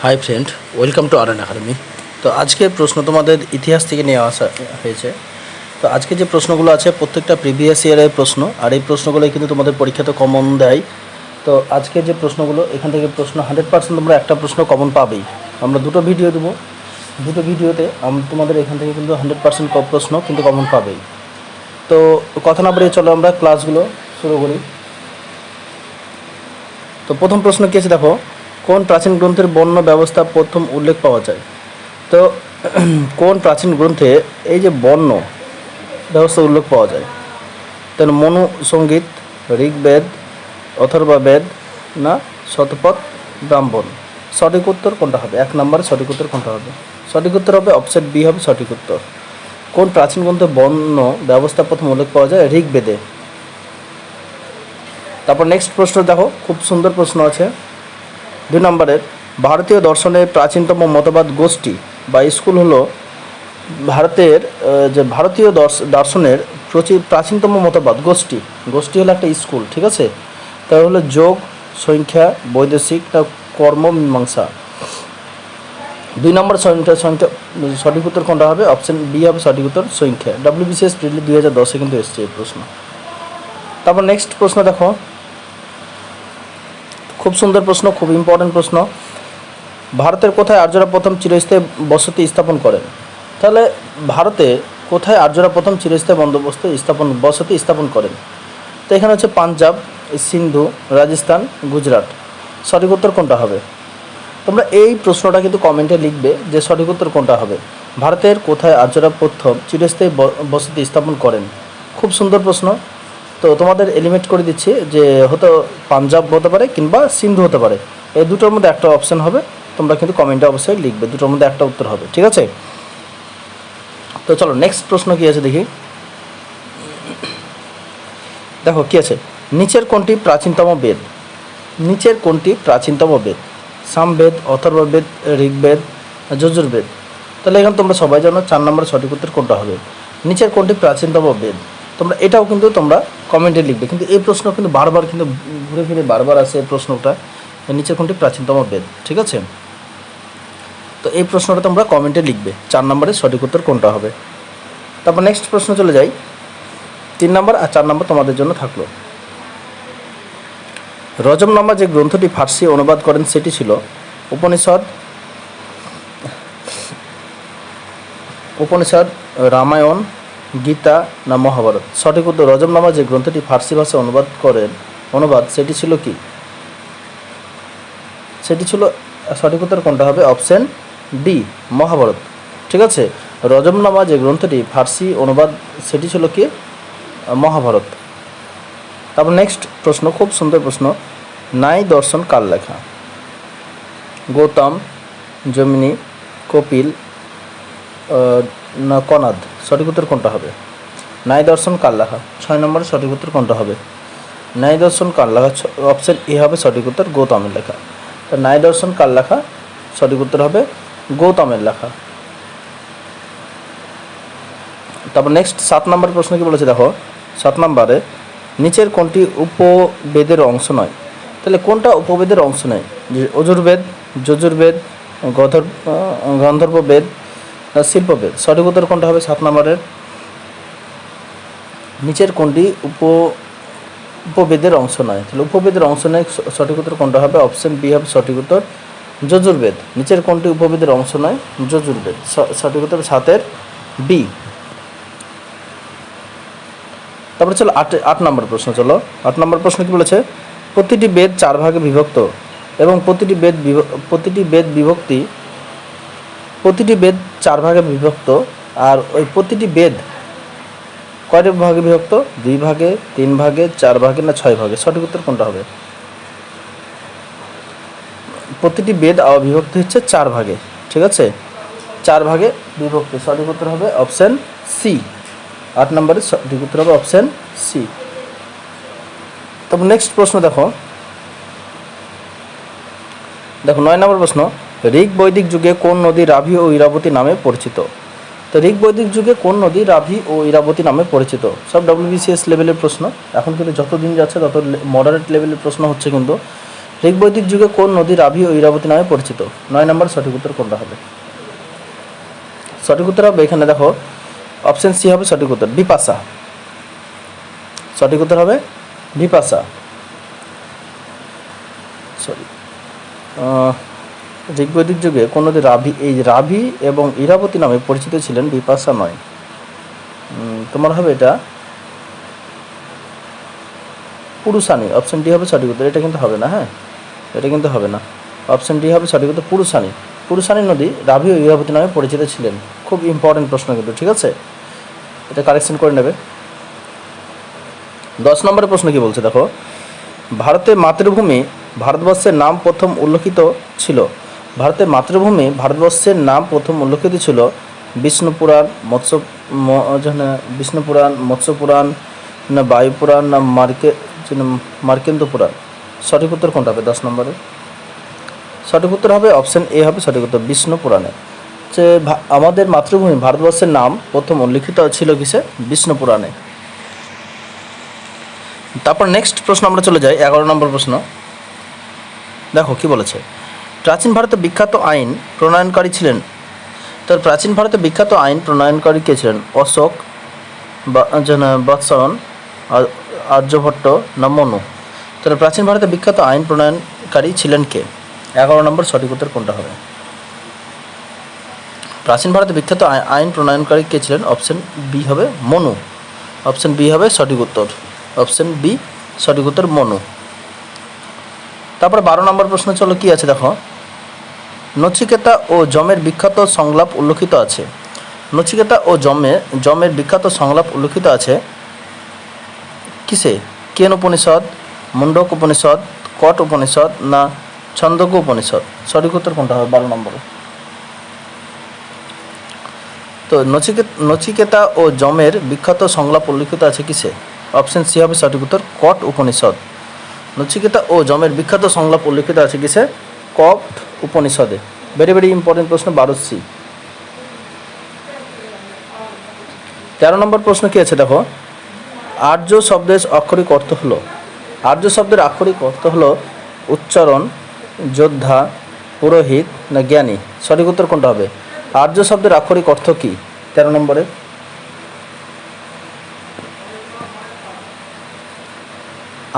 Hi friend, welcome to R academy. তো আজকের প্রশ্ন তোমাদের ইতিহাস থেকে নিয়ে আসা হয়েছে। তো আজকে যে প্রশ্নগুলো আছে প্রত্যেকটা প্রিভিয়াস ইয়ারের প্রশ্ন, আর এই প্রশ্নগুলোই কিন্তু তোমাদের পরীক্ষাতে কমন দেয়। তো আজকে যে প্রশ্নগুলো এখান থেকে প্রশ্ন 100% তোমরা একটা প্রশ্ন কমন পাবেই। আমরা দুটো ভিডিও দেবো, দুটো ভিডিওতে তোমাদের এখান থেকে কিন্তু 100% প্রশ্ন কিন্তু কমন পাবেই। তো কথা না বাড়িয়ে চলো আমরা ক্লাসগুলো শুরু করি। তো প্রথম প্রশ্ন কী আছে দেখো, কোন প্রাচীন গ্রন্থের বর্ণ ব্যবস্থা প্রথম উল্লেখ পাওয়া যায়? তো কোন প্রাচীন গ্রন্থে এই যে বর্ণ ব্যবস্থা উল্লেখ পাওয়া যায়? তেন মনু সঙ্গীত, ঋগ্বেদ, অথর্ববেদ না শতপথ ব্রাহ্মণ? সঠিক উত্তর কোনটা হবে? 1 নম্বরে সঠিক উত্তর কোনটা হবে? সঠিক উত্তর হবে অপশন বি হবে সঠিক উত্তর। কোন প্রাচীন গ্রন্থে বর্ণ ব্যবস্থা প্রথম উল্লেখ পাওয়া যায়? ঋগ্বেদে। তারপর নেক্সট প্রশ্ন দেখো, খুব সুন্দর প্রশ্ন আছে 2 নম্বরের। ভারতীয় দর্শনের প্রাচীনতম মতবাদ গোষ্ঠী বা স্কুল হলো ভারতের যে ভারতীয় দর্শনের প্রাচীনতম মতবাদ গোষ্ঠী হলো একটা স্কুল, ঠিক আছে? তা হলো যোগ, সংখ্যা, বৈদেশিক না কর্মমীমাংসা? 2 নম্বর সঠিক উত্তর কোনটা হবে? অপশন বি হবে সঠিক উত্তর, সংখ্যা। WBCS প্রিলি 2010-এ কিন্তু এসছে এই প্রশ্ন। তারপর নেক্সট প্রশ্ন দেখো, খুব সুন্দর প্রশ্ন, খুব ইম্পর্টেন্ট প্রশ্ন। ভারতের কোথায় আর্যরা প্রথম চিরস্থায়ী বসতি স্থাপন করেন? তাহলে ভারতে কোথায় আর্যরা প্রথম চিরস্থায়ী বসতি স্থাপন করেন? তো এখানে হচ্ছে পাঞ্জাব, সিন্ধু, রাজস্থান, গুজরাট। সঠিক উত্তর কোনটা হবে? তোমরা এই প্রশ্নটা কিন্তু কমেন্টে লিখবে যে সঠিক উত্তর কোনটা হবে। ভারতের কোথায় আর্যরা প্রথম চিরস্থায়ী বসতি স্থাপন করেন? খুব সুন্দর প্রশ্ন। তো তোমাদের এলিমিনেট করে দিচ্ছি যে হয়তো পাঞ্জাব হতে পারে কিংবা সিন্ধু হতে পারে, এই দুটোর মধ্যে একটা অপশন হবে। তোমরা কিন্তু কমেন্টে অবশ্যই লিখবে, দুটোর মধ্যে একটা উত্তর হবে, ঠিক আছে? তো চলো নেক্সট প্রশ্ন কী আছে দেখি। দেখো কী আছে, নিচের কোনটি প্রাচীনতম বেদ? নিচের কোনটি প্রাচীনতম বেদ? সামবেদ, অথর্ববেদ, ঋগ্বেদ, যজুর্বেদ? তাহলে এখানে তোমরা সবাই জানো 4 নম্বরের সঠিক উত্তর কোনটা হবে? নিচের কোনটি প্রাচীনতম বেদ? তোমরা এটাও কিন্তু তোমরা কমেন্টে লিখবে, কিন্তু এই প্রশ্ন কিন্তু বারবার কিন্তু ঘুরে ফিরে বারবার আসে এই প্রশ্নটা, নিচের কোনটি প্রাচীনতম বেদ, ঠিক আছে? তো এই প্রশ্নটা তোমরা কমেন্টে লিখবে 4 নম্বরের সঠিক উত্তর কোনটা হবে। তারপর নেক্সট প্রশ্ন চলে যাই, 3 নম্বর আর 4 নম্বর তোমাদের জন্য থাকলো। রজমনামা যে গ্রন্থটি ফার্সি অনুবাদ করেন সেটি ছিল উপনিষদ, রামায়ণ, গীতা না মহাভারত? সঠিক উত্তর, রজমনামা যে গ্রন্থটি ফার্সি ভাষায় অনুবাদ সেটি ছিল কি? সেটি ছিল সঠিক উত্তর কোনটা হবে? অপশন ডি মহাভারত, ঠিক আছে? রজমনামা যে গ্রন্থটি ফার্সি অনুবাদ সেটি ছিল কি? মহাভারত। তারপর নেক্সট প্রশ্ন, খুব সুন্দর প্রশ্ন, ন্যায় দর্শন কার লেখা? গৌতম, জমিনী, কপিল না কনাদ? সঠিক উত্তর কোনটা হবে? ন্যায় দর্শন কার লেখা? 6 নম্বরের সঠিক উত্তর কোনটা হবে? ন্যায় দর্শন কার লেখা? অপশন এ হবে সঠিক উত্তর, গৌতমের লেখা। তো ন্যায় দর্শন কার লেখা? সঠিক উত্তর হবে গৌতমের লেখা। তারপর নেক্সট 7 নম্বর প্রশ্ন কি বলেছে দেখো, 7 নম্বরে নিচের কোনটি উপবেদের অংশ নয়? তাহলে কোনটা উপবেদের অংশ নয়? যে অযুর্বেদ, যজুর্বেদ, গান্ধর্ববেদ, শিল্পবেদ? সঠিক উত্তর কোনটা হবে 7 নম্বরের? নিচের কোনটি উপবেদের অংশ নয়? তাহলে উপবেদের অংশ নয়, সঠিক উত্তর কোনটা হবে? অপশন বি হবে সঠিক উত্তর, যজুর্বেদ। নিচের কোনটি উপবেদের অংশ নয়? যজুর্বেদ। সঠিক উত্তর 7-এর বি। তারপরে চলো 8 নম্বর প্রশ্ন। চলো 8 নম্বর প্রশ্ন কি বলেছে, প্রতিটি বেদ 4 ভাগে বিভক্ত এবং প্রতিটি বেদ 4 ভাগে বিভক্ত, আর ওই প্রতিটি বেদ কয়টি ভাগে বিভক্ত? 2 ভাগে, 3 ভাগে, 4 ভাগে না 6 ভাগে? সঠিক উত্তর কোনটা হবে? প্রতিটি বেদ বিভক্ত হচ্ছে 4 ভাগে, ঠিক আছে? 4 ভাগে বিভক্ত। সঠিক উত্তর হবে অপশন সি। 8 নম্বরের সঠিক উত্তর হবে অপশন সি। তারপর নেক্সট প্রশ্ন দেখো 9 নম্বর প্রশ্ন, ঋগ বৈদিক যুগে কোন নদী রাভি ও ইরাবতী নামে পরিচিত? তো ঋগ বৈদিক যুগে কোন নদী রাভি ও ইরাবতী নামে পরিচিত? সব WBCS লেভেলের প্রশ্ন। এখন কিন্তু যত দিন যাচ্ছে তত মডারেট লেভেলের প্রশ্ন হচ্ছে কিন্তু। ঋগ বৈদিক যুগে কোন নদী রাভি ও ইরাবতী নামে পরিচিত? 9 নম্বর সঠিক উত্তর কোনটা হবে? সঠিক উত্তর হবে এখানে দেখো অপশন সি হবে সঠিক উত্তর, বিপাশা। সঠিক উত্তর হবে বিপাশা। সরি, ঋগ্বৈদিক যুগে কোন নদী রাভি এবং ইরাবতী নামে পরিচিত ছিলেন, বিপাশা নয়। তোমার হবে এটা পুরুষানী। অপশন ডি হবে সঠিক উত্তর। এটা কিন্তু হবে না, হ্যাঁ, এটা কিন্তু হবে না। অপশন ডি হবে সঠিক উত্তর, পুরুষানী। পুরুষানী নদী রাভি ও ইরাবতী নামে পরিচিত ছিলেন। খুব ইম্পর্টেন্ট প্রশ্ন কিন্তু, ঠিক আছে, এটা কারেকশন করে নেবে। 10 নম্বরের প্রশ্ন কি বলছে দেখো, ভারতের মাতৃভূমি ভারতবর্ষের নাম প্রথম উল্লেখিত ছিল। ভারতের মাতৃভূমি ভারতবর্ষের নাম প্রথম উল্লেখিত ছিল বিষ্ণুপুরাণ, মৎস্য পুরাণ, না বায়ু পুরাণ, না মার্কেন্দ্র পুরাণ। সঠিক উত্তর কোনটা হবে 10 নম্বরে? সঠিক উত্তর হবে অপশন এ হবে সঠিক উত্তর, বিষ্ণু পুরাণে। যে আমাদের মাতৃভূমি ভারতবর্ষের নাম প্রথম উল্লিখিত ছিল কিসে? বিষ্ণু পুরাণে। তারপর নেক্সট প্রশ্ন আমরা চলে যাই, 11 নম্বর প্রশ্ন। দেখো কি বলেছে, প্রাচীন ভারতে বিখ্যাত আইন প্রণয়নকারী ছিলেন। তার প্রাচীন ভারতে বিখ্যাত আইন প্রণয়নকারী কে ছিলেন? অশোক, বৎসরণ, আর্যভট্ট, না মনু? তাহলে প্রাচীন ভারতে বিখ্যাত আইন প্রণয়নকারী ছিলেন কে? 11 নম্বর সঠিক উত্তর কোনটা হবে? প্রাচীন ভারতে বিখ্যাত আইন প্রণয়নকারী কে ছিলেন? অপশন বি হবে মনু। অপশন বি হবে সঠিক উত্তর, অপশন বি সঠিক উত্তর মনু। তারপর 12 নম্বর প্রশ্ন চলো কি আছে দেখো, নচিকেতা ও যমের বিখ্যাত সংলাপ উল্লেখিত আছে। নচিকেতা ও যমের বিখ্যাত সংলাপ উল্লেখিত আছে কিসে? কেন উপনিষদ, মুন্ডক উপনিষদ, কট উপনিষদ, না ছন্দজ্ঞ উপনিষদ? সঠিক উত্তর কোনটা হবে 12 নম্বরে? তো নচিকেতা ও যমের বিখ্যাত সংলাপ উল্লেখিত আছে কিসে? অপশন সি হবে সঠিক উত্তর, কট উপনিষদ। নচিকেতা ও যমের বিখ্যাত সংলাপ উল্লেখিত আছে কিসে? কট উপনিষদে। ভেরি ভেরি ইম্পর্টেন্ট প্রশ্ন, 12C। 13 নম্বর প্রশ্ন কি আছে দেখো, আর্য শব্দের আক্ষরিক অর্থ হলো। আর্য শব্দের আক্ষরিক অর্থ হলো উচ্চারণ, যোদ্ধা, পুরোহিত, না জ্ঞানী? সঠিক উত্তর কোনটা হবে? আর্য শব্দের আক্ষরিক অর্থ কি 13 নম্বরে?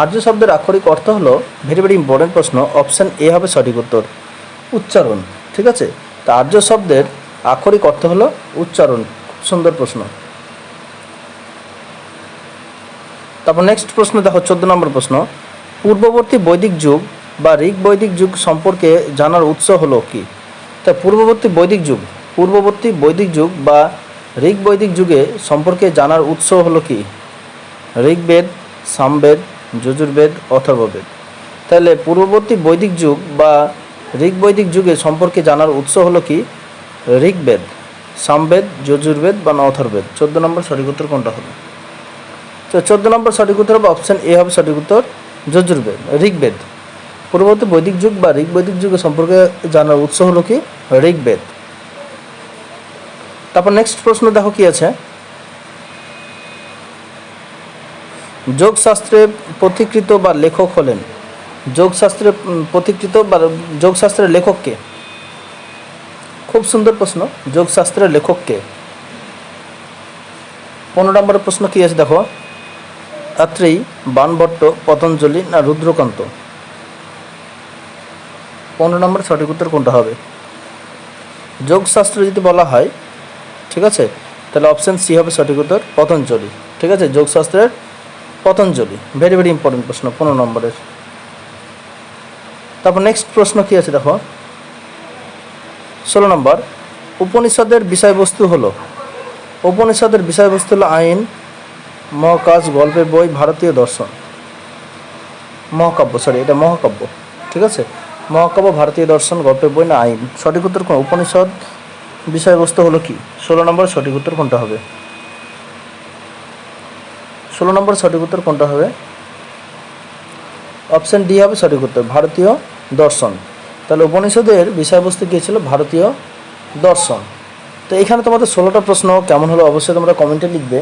আর্য শব্দের আক্ষরিক অর্থ হলো, ভেরি ভেরি ইম্পর্টেন্ট প্রশ্ন, অপশন এ হবে সঠিক উত্তর, উচ্চারণ। ঠিক আছে, তা আর্য শব্দের আক্ষরিক অর্থ হলো উচ্চারণ। খুব সুন্দর প্রশ্ন। তারপর নেক্সট প্রশ্ন দেখো 14 নম্বর প্রশ্ন, পূর্ববর্তী বৈদিক যুগ বা ঋগ বৈদিক যুগ সম্পর্কে জানার উৎস হলো কি? তা পূর্ববর্তী বৈদিক যুগ বা ঋগ বৈদিক যুগে সম্পর্কে জানার উৎস হলো কি? ঋগ্বেদ, সামবেদ, যজুর্বেদ, অথর্ববেদ। তাহলে পূর্ববর্তী বৈদিক যুগ বা ঋগ বৈদিক যুগে সম্পর্কে জানার উৎস হলো কি? ঋগ্বেদ, সামবেদ, যজুর্বেদ বা অথর্ববেদ। 14 নম্বর সঠিক উত্তর কোনটা হবে? তো 14 নম্বর সঠিক উত্তর হবে অপশন এ হবে সঠিক উত্তর, যজুর্বেদ, ঋগ্বেদ। পূর্ববর্তী বৈদিক যুগ বা ঋগ বৈদিক যুগে সম্পর্কে জানার উৎস হলো কি? ঋগ্বেদ। তারপর নেক্সট প্রশ্ন দেখো কি আছে, যোগশাস্ত্রে পথিকৃত বা লেখক হলেন। যোগশাস্ত্রে পথিকৃত বা যোগশাস্ত্রের লেখক কে? খুব সুন্দর প্রশ্ন, যোগশাস্ত্রের লেখক কে? 15 নম্বরের প্রশ্ন কি আছে দেখো, আত্রেয়ী, বাণভট্ট, পতঞ্জলি, না রুদ্রকান্ত? 15 নম্বর সঠিক উত্তর কোনটা হবে? যোগশাস্ত্র যদি বলা হয়, ঠিক আছে, তাহলে অপশন সি হবে সঠিক উত্তর, পতঞ্জলি। ঠিক আছে, যোগশাস্ত্রের পতঞ্জলি। ভেরি ভেরি ইম্পর্টেন্ট প্রশ্ন 15 নম্বরের। তারপর নেক্সট প্রশ্ন কি আছে দেখো, 16 নম্বর, উপনিষদের বিষয়বস্তু হলো। উপনিষদের বিষয়বস্তু হলো আইন, মহাকাশ, গল্পের বই, ভারতীয় দর্শন, মহাকাব্য। সরি, এটা মহাকাব্য। ঠিক আছে, মহাকাব্য, ভারতীয় দর্শন, গল্পের বই, না আইন? সঠিক উত্তর কোন? উপনিষদ বিষয়বস্তু হলো কি? 16 নম্বর সঠিক উত্তর কোনটা হবে? 16 নম্বর সঠিক উত্তর কোনটা হবে? অপশন ডি হবে সঠিক উত্তর, ভারতীয় দর্শন। তাহলে উপনিষদের বিষয়বস্তু কী ছিল? ভারতীয় দর্শন। তো এখানে তোমাদের 16টা প্রশ্ন কেমন হলো অবশ্যই তোমরা কমেন্টে লিখবে।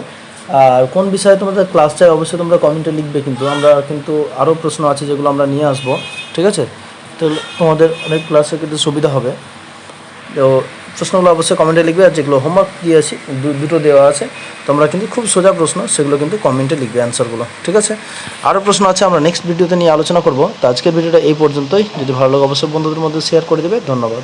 আর কোন বিষয়ে তোমাদের ক্লাস চাই অবশ্যই তোমরা কমেন্টে লিখবে, কিন্তু আমরা কিন্তু আরও প্রশ্ন আছে যেগুলো আমরা নিয়ে আসবো, ঠিক আছে? তো তোমাদের অনেক ক্লাসে কিন্তু সুবিধা হবে। তো প্রশ্নগুলো অবশ্যই কমেন্টে লিখবে, আর যেগুলো হোমওয়ার্ক দিয়েছি দুটো দেওয়া আছে, তোমরা কিন্তু খুব সোজা প্রশ্ন, সেগুলো কিন্তু কমেন্টে লিখবে অ্যান্সারগুলো, ঠিক আছে? আরও প্রশ্ন আছে, আমরা নেক্সট ভিডিওতে নিয়ে আলোচনা করব। তো আজকের ভিডিওটা এই পর্যন্তই। যদি ভালো লাগে অবশ্যই বন্ধুদের মধ্যে শেয়ার করে দেবে। ধন্যবাদ।